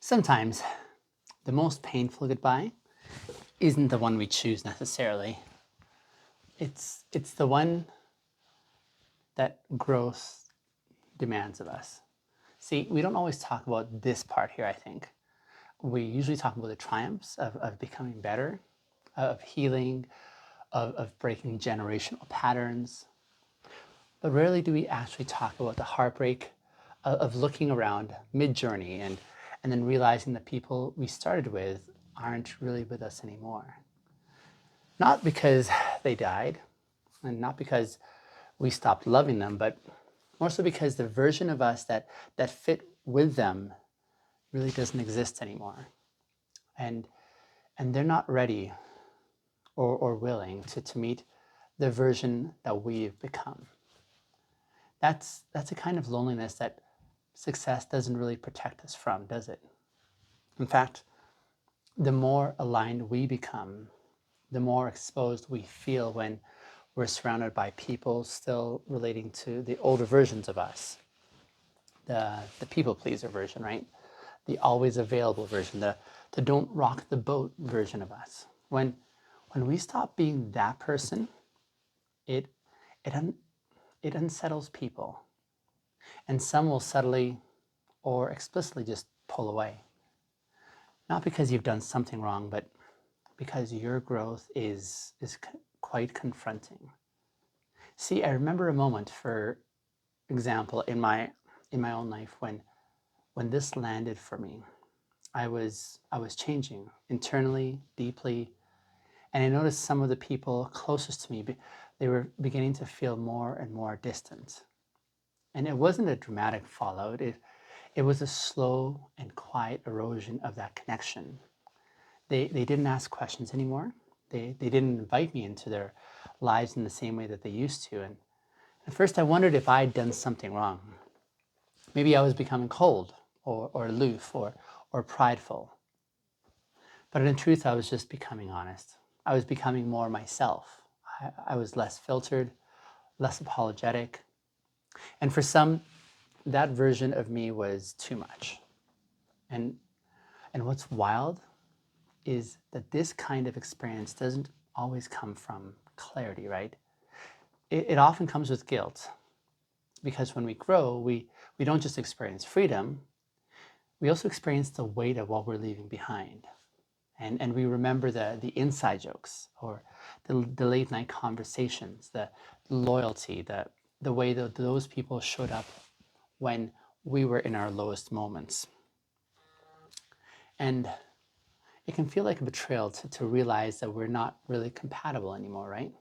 Sometimes the most painful goodbye isn't the one we choose necessarily. It's the one that growth demands of us. See, we don't always talk about this part here, I think. We usually talk about the triumphs of becoming better, of healing, of breaking generational patterns. But rarely do we actually talk about the heartbreak of looking around mid-journey and then realizing the people we started with aren't really with us anymore. Not because they died, and not because we stopped loving them, but more so because the version of us that fit with them really doesn't exist anymore. And they're not ready or willing to meet the version that we've become. That's a kind of loneliness that success doesn't really protect us from, does it? In fact, the more aligned we become, the more exposed we feel when we're surrounded by people still relating to the older versions of us, the people pleaser version, right? The always available version, the don't rock the boat version of us. When we stop being that person, it it un, it unsettles people, and some will subtly or explicitly just pull away. Not because you've done something wrong, but because your growth is quite confronting. See, I remember a moment, for example, in my own life when this landed for me. I was changing internally, deeply, and I noticed some of the people closest to me, they were beginning to feel more and more distant. And it wasn't a dramatic fallout. It was a slow and quiet erosion of that connection. They didn't ask questions anymore. They didn't invite me into their lives in the same way that they used to. And at first I wondered if I'd done something wrong. Maybe I was becoming cold or aloof or prideful. But in truth, I was just becoming honest. I was becoming more myself. I was less filtered, less apologetic. And for some, that version of me was too much. And what's wild is that this kind of experience doesn't always come from clarity, right? It often comes with guilt, because when we grow, we don't just experience freedom, we also experience the weight of what we're leaving behind. And we remember the inside jokes, or the late night conversations, the loyalty, the way that those people showed up when we were in our lowest moments. And it can feel like a betrayal to realize that we're not really compatible anymore, right?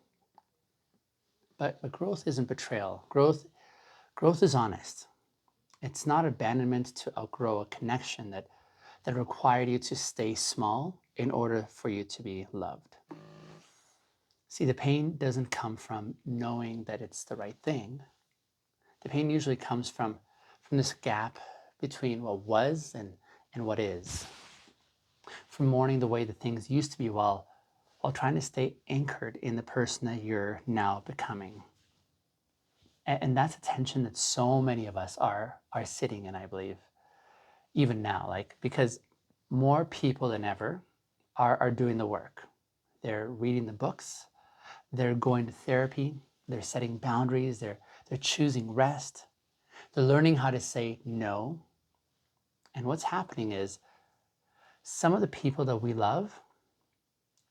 But growth isn't betrayal. Growth is honest. It's not abandonment to outgrow a connection that required you to stay small in order for you to be loved. See, the pain doesn't come from knowing that it's the right thing. The pain usually comes from this gap between what was and what is. From mourning the way that things used to be while trying to stay anchored in the person that you're now becoming. And that's a tension that so many of us are sitting in, I believe, even now, like, because more people than ever are doing the work. They're reading the books, they're going to therapy, they're setting boundaries, they're choosing rest, they're learning how to say no. And what's happening is some of the people that we love,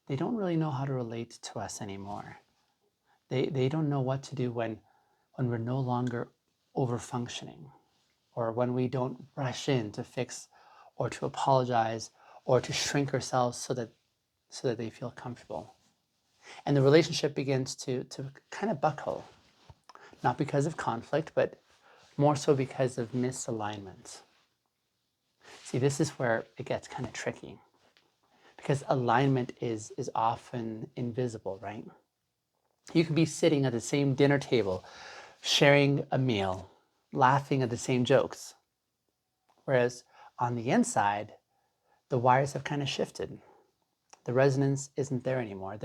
they don't really know how to relate to us anymore. They don't know what to do when we're no longer over functioning, or when we don't rush in to fix or to apologize or to shrink ourselves so that they feel comfortable. And the relationship begins to kind of buckle, not because of conflict, but more so because of misalignment. See, this is where it gets kind of tricky, because alignment is often invisible, right? You can be sitting at the same dinner table, sharing a meal, laughing at the same jokes, whereas on the inside, the wires have kind of shifted. The resonance isn't there anymore.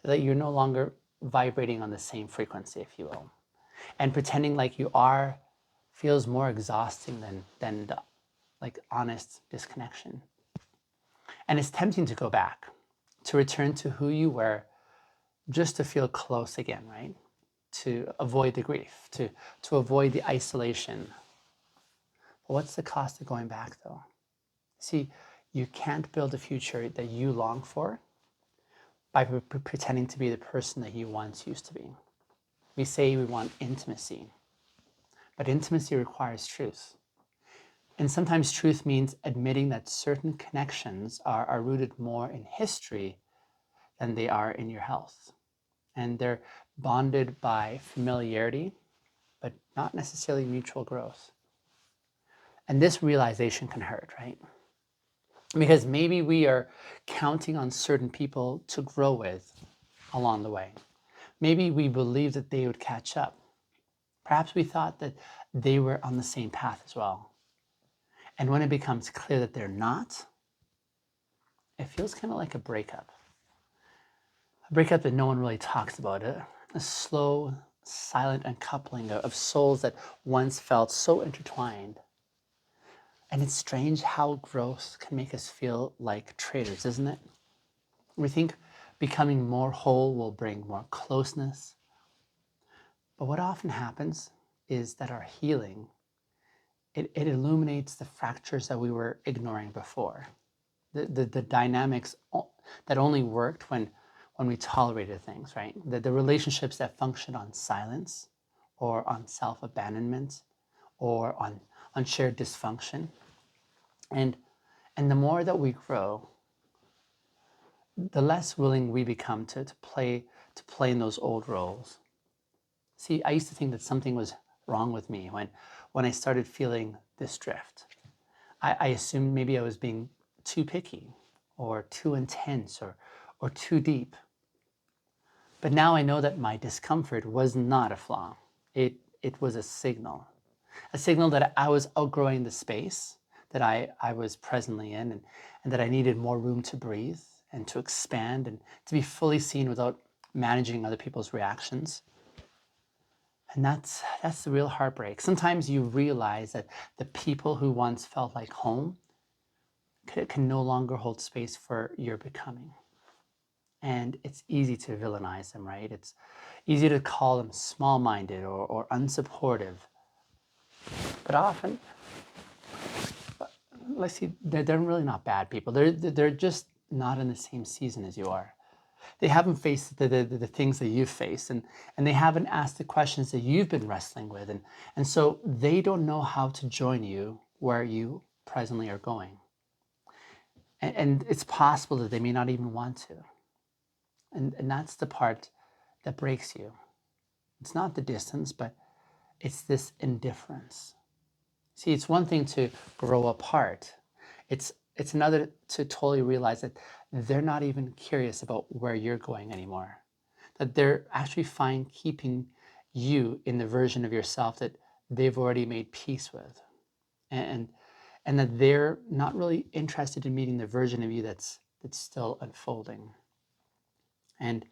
That you're no longer vibrating on the same frequency, if you will. And pretending like you are feels more exhausting than like honest disconnection. And it's tempting to go back, to return to who you were just to feel close again, right? To avoid the grief, to avoid the isolation. But what's the cost of going back though? See, you can't build a future that you long for by pretending to be the person that you once used to be. We say we want intimacy, but intimacy requires truth. And sometimes truth means admitting that certain connections are rooted more in history than they are in your health. And they're bonded by familiarity, but not necessarily mutual growth. And this realization can hurt, right? Because maybe we are counting on certain people to grow with along the way. Maybe we believed that they would catch up. Perhaps we thought that they were on the same path as well. And when it becomes clear that they're not, it feels kind of like a breakup. A breakup that no one really talks about. A slow, silent uncoupling of souls that once felt so intertwined. And it's strange how growth can make us feel like traitors, isn't it? We think becoming more whole will bring more closeness. But what often happens is that our healing, it illuminates the fractures that we were ignoring before. The dynamics that only worked when we tolerated things, right? The relationships that function on silence or on self-abandonment or on shared dysfunction. And the more that we grow, the less willing we become to play in those old roles. See, I used to think that something was wrong with me when I started feeling this drift. I assumed maybe I was being too picky or too intense or too deep. But now I know that my discomfort was not a flaw. It was a signal that I was outgrowing the space that I was presently in, and that I needed more room to breathe and to expand and to be fully seen without managing other people's reactions. And that's the real heartbreak. Sometimes you realize that the people who once felt like home can no longer hold space for your becoming. And it's easy to villainize them, right? It's easy to call them small-minded or unsupportive. But often, let's see, they're really not bad people. They're just not in the same season as you are. They haven't faced the things that you've faced, and they haven't asked the questions that you've been wrestling with. And so they don't know how to join you where you presently are going. And it's possible that they may not even want to. And that's the part that breaks you. It's not the distance, but it's this indifference. See, it's one thing to grow apart. It's another to totally realize that they're not even curious about where you're going anymore. That they're actually fine keeping you in the version of yourself that they've already made peace with. And that they're not really interested in meeting the version of you that's still unfolding. And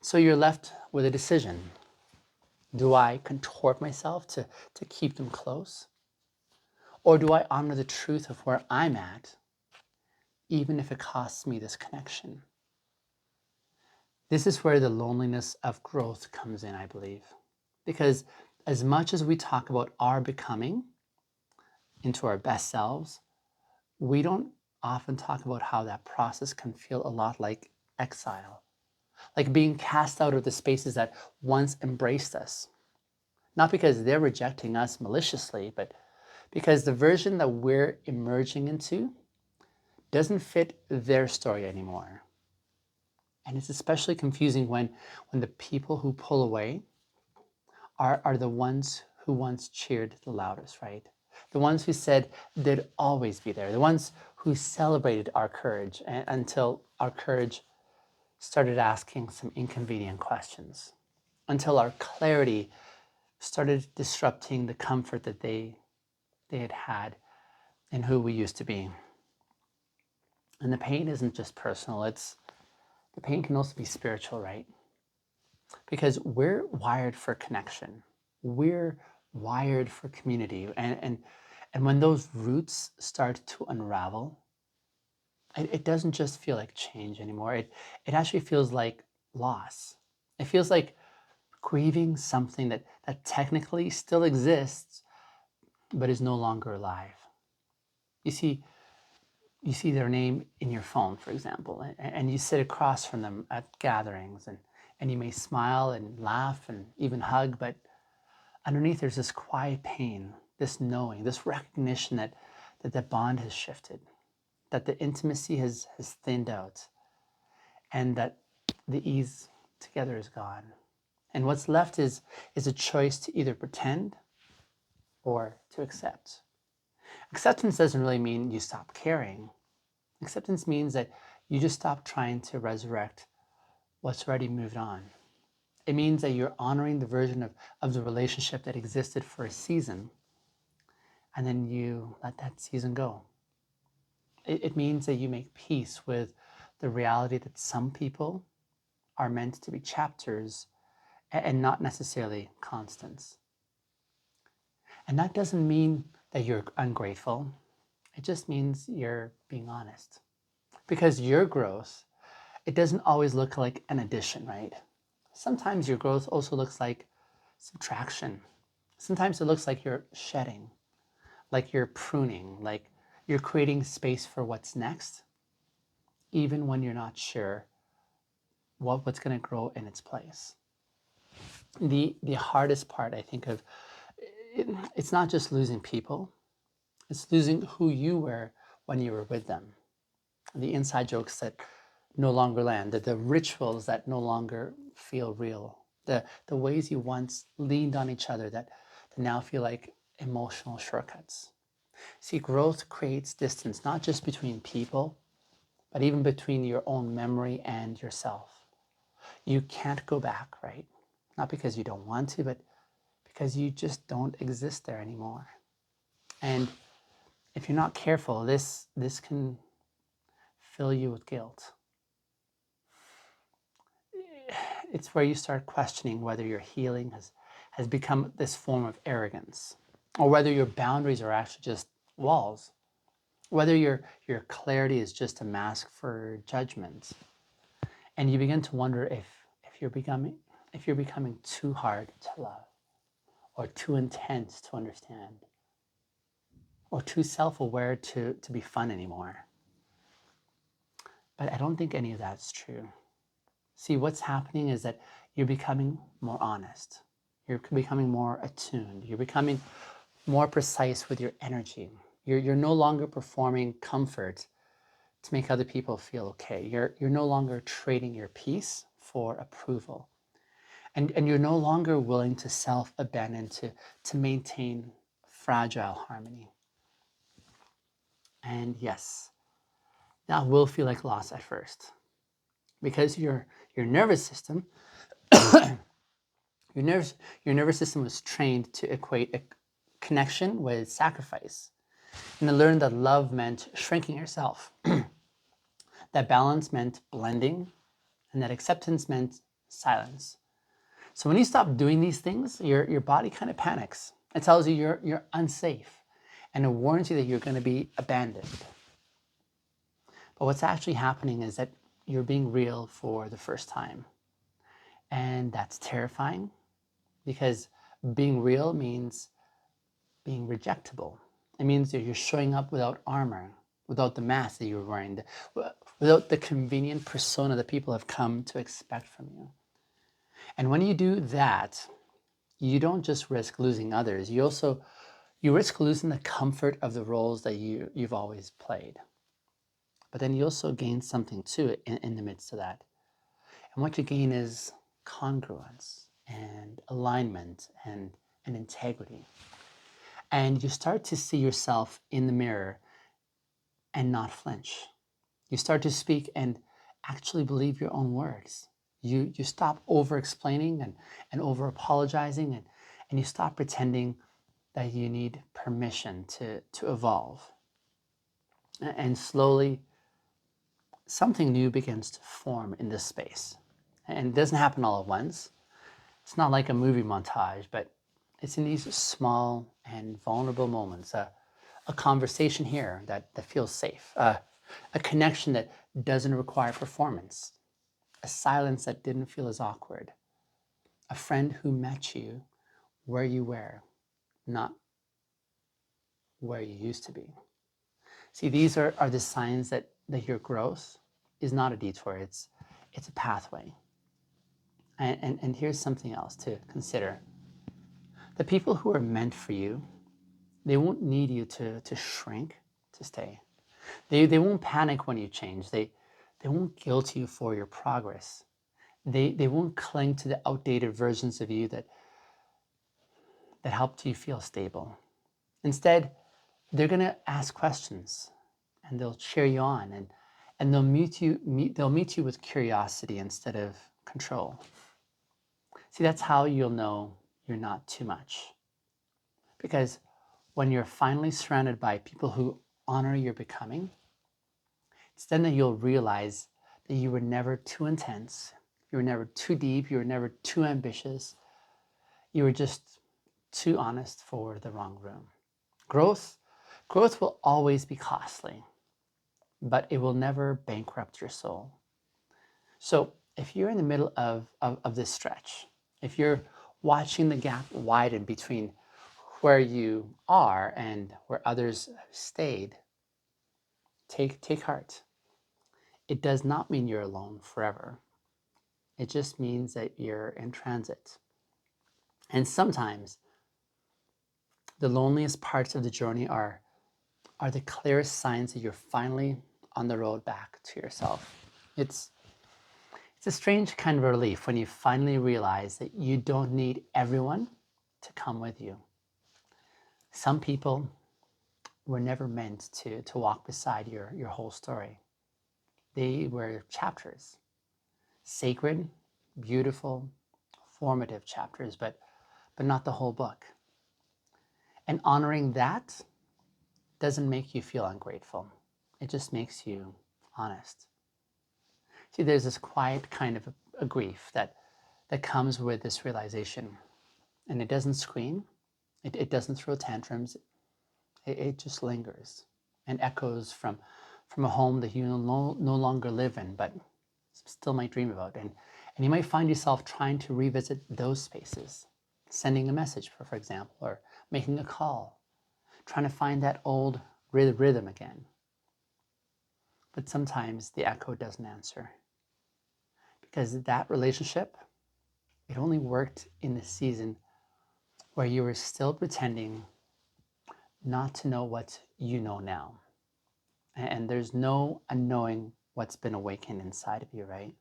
so you're left with a decision. Do I contort myself to keep them close? Or do I honor the truth of where I'm at, even if it costs me this connection? This is where the loneliness of growth comes in, I believe. Because as much as we talk about our becoming into our best selves, we don't often talk about how that process can feel a lot like exile, like being cast out of the spaces that once embraced us. Not because they're rejecting us maliciously, but because the version that we're emerging into doesn't fit their story anymore. And it's especially confusing when the people who pull away are the ones who once cheered the loudest, right? The ones who said they'd always be there, the ones who celebrated our courage until our courage started asking some inconvenient questions, until our clarity started disrupting the comfort that they had in who we used to be. And the pain isn't just personal, the pain can also be spiritual, right? Because we're wired for connection. We're wired for community. And And when those roots start to unravel, it doesn't just feel like change anymore. It actually feels like loss. It feels like grieving something that technically still exists, but is no longer alive. You see their name in your phone, for example, and you sit across from them at gatherings, and you may smile and laugh and even hug, but underneath there's this quiet pain, this knowing, this recognition that the bond has shifted, that the intimacy has thinned out, and that the ease together is gone. And what's left is a choice to either pretend or to accept. Acceptance doesn't really mean you stop caring. Acceptance means that you just stop trying to resurrect what's already moved on. It means that you're honoring the version of the relationship that existed for a season, and then you let that season go. It means that you make peace with the reality that some people are meant to be chapters and not necessarily constants. And that doesn't mean that you're ungrateful. It just means you're being honest. Because your growth, it doesn't always look like an addition, right? Sometimes your growth also looks like subtraction. Sometimes it looks like you're shedding, like you're pruning, like you're creating space for what's next, even when you're not sure what's going to grow in its place. The hardest part, I think, of it's not just losing people, it's losing who you were when you were with them. The inside jokes that no longer land, the rituals that no longer feel real, the ways you once leaned on each other that now feel like emotional shortcuts. See, growth creates distance, not just between people, but even between your own memory and yourself. You can't go back, right? Not because you don't want to, but because you just don't exist there anymore. And if you're not careful, this can fill you with guilt. It's where you start questioning whether your healing has become this form of arrogance, or whether your boundaries are actually just walls, whether your clarity is just a mask for judgment. And you begin to wonder if you're becoming too hard to love, or too intense to understand, or too self-aware to be fun anymore. But I don't think any of that's true. See, what's happening is that you're becoming more honest. You're becoming more attuned. You're becoming more precise with your energy. You're no longer performing comfort to make other people feel okay. You're no longer trading your peace for approval. And you're no longer willing to self-abandon to maintain fragile harmony. And yes, that will feel like loss at first, because your nervous system, your nervous system was trained to equate a connection with sacrifice, and to learn that love meant shrinking yourself, that balance meant blending, and that acceptance meant silence. So when you stop doing these things, your body kind of panics. It tells you you're unsafe, and it warns you that you're going to be abandoned. But what's actually happening is that you're being real for the first time. And that's terrifying, because being real means being rejectable. It means that you're showing up without armor, without the mask that you're wearing, without the convenient persona that people have come to expect from you. And when you do that, you don't just risk losing others, you risk losing the comfort of the roles that you've always played. But then you also gain something too in the midst of that. And what you gain is congruence and alignment and integrity. And you start to see yourself in the mirror and not flinch. You start to speak and actually believe your own words. You stop over-explaining and over-apologizing, and you stop pretending that you need permission to evolve. And slowly, something new begins to form in this space. And it doesn't happen all at once. It's not like a movie montage, but it's in these small and vulnerable moments, a conversation here that feels safe, a connection that doesn't require performance, a silence that didn't feel as awkward, a friend who met you where you were, not where you used to be. See, these are the signs that your growth is not a detour, it's a pathway. And here's something else to consider. The people who are meant for you, they won't need you to shrink to stay. They won't panic when you change. They won't guilt you for your progress. They won't cling to the outdated versions of you that helped you feel stable. Instead, they're going to ask questions and they'll cheer you on and they'll meet you with curiosity instead of control. See, that's how you'll know you're not too much. Because when you're finally surrounded by people who honor your becoming, it's then that you'll realize that you were never too intense, you were never too deep, you were never too ambitious, you were just too honest for the wrong room. Growth will always be costly, but it will never bankrupt your soul. So if you're in the middle of this stretch, if you're watching the gap widen between where you are and where others have stayed, take heart. It does not mean you're alone forever. It just means that you're in transit. And sometimes the loneliest parts of the journey are the clearest signs that you're finally on the road back to yourself. It's a strange kind of relief when you finally realize that you don't need everyone to come with you. Some people were never meant to walk beside your whole story. They were chapters, sacred, beautiful, formative chapters, but not the whole book. And honoring that doesn't make you feel ungrateful. It just makes you honest. See, there's this quiet kind of a grief that comes with this realization. And it doesn't scream. It doesn't throw tantrums. It just lingers and echoes from a home that you no longer live in, but still might dream about. And you might find yourself trying to revisit those spaces, sending a message, for example, or making a call, trying to find that old rhythm again. But sometimes the echo doesn't answer because that relationship, it only worked in the season where you were still pretending not to know what you know now. And there's no unknowing what's been awakened inside of you, right?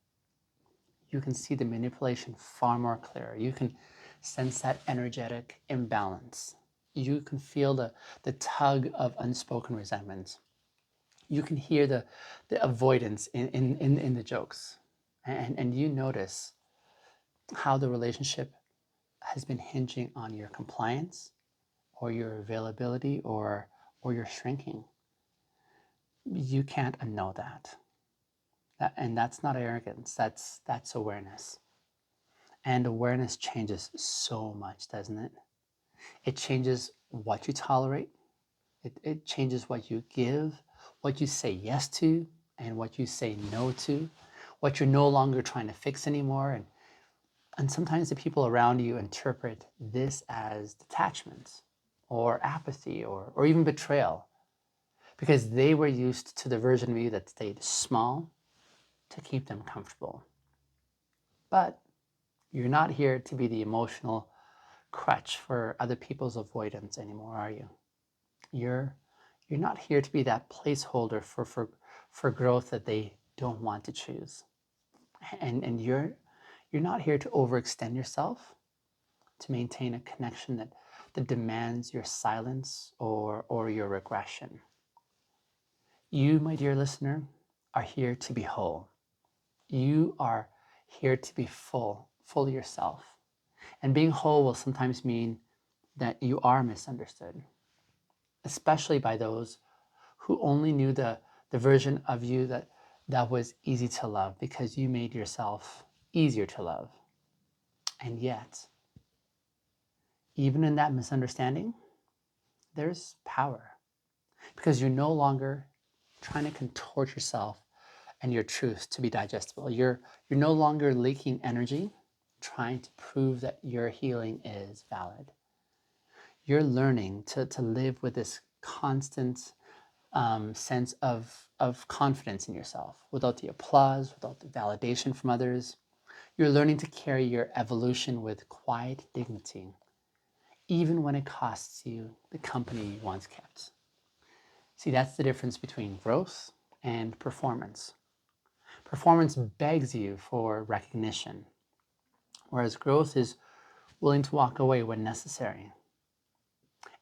You can see the manipulation far more clear. You can sense that energetic imbalance. You can feel the tug of unspoken resentment. You can hear the avoidance in the jokes. And you notice how the relationship has been hinging on your compliance or your availability or your shrinking. You can't unknow that. And that's not arrogance, that's awareness. And awareness changes so much, doesn't it? It changes what you tolerate, it changes what you give, what you say yes to, and what you say no to, what you're no longer trying to fix anymore. And sometimes the people around you interpret this as detachment or apathy or even betrayal because they were used to the version of you that stayed small to keep them comfortable. But you're not here to be the emotional crutch for other people's avoidance anymore, are you? You're not here to be that placeholder for growth that they don't want to choose. And you're not here to overextend yourself to maintain a connection that demands your silence or your regression. You, my dear listener, are here to be whole. You are here to be full yourself. And being whole will sometimes mean that you are misunderstood, especially by those who only knew the version of you that was easy to love because you made yourself easier to love. And yet, even in that misunderstanding, there's power. because you're no longer trying to contort yourself and your truth to be digestible. You're no longer leaking energy trying to prove that your healing is valid. You're learning to live with this constant sense of confidence in yourself without the applause, without the validation from others. You're learning to carry your evolution with quiet dignity, even when it costs you the company you once kept. See, that's the difference between growth and performance. Performance begs you for recognition, whereas growth is willing to walk away when necessary.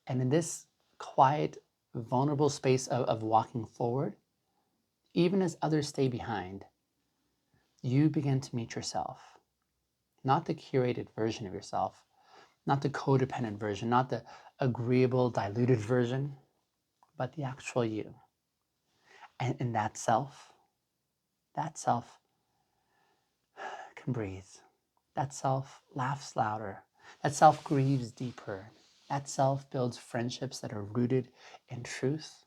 And in this quiet, vulnerable space of walking forward, even as others stay behind, you begin to meet yourself. Not the curated version of yourself, not the codependent version, not the agreeable, diluted version, but the actual you. And in that self can breathe. That self laughs louder. That self grieves deeper. That self builds friendships that are rooted in truth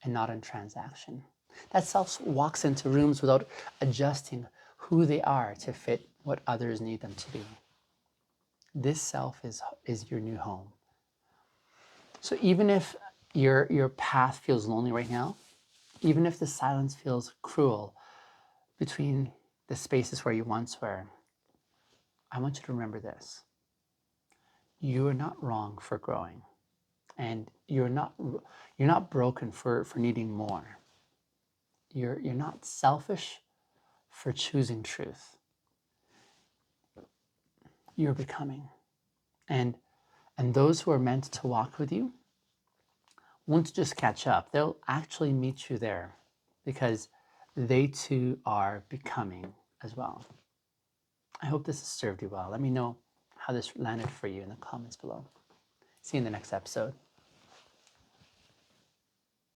and not in transaction. That self walks into rooms without adjusting who they are to fit what others need them to be. This self is your new home. So even if your path feels lonely right now, even if the silence feels cruel between the spaces where you once were, I want you to remember this. You are not wrong for growing, and you're not broken for needing more. You're not selfish for choosing truth. You're becoming. And those who are meant to walk with you won't just catch up. They'll actually meet you there because they too are becoming as well. I hope this has served you well. Let me know how this landed for you in the comments below. See you in the next episode.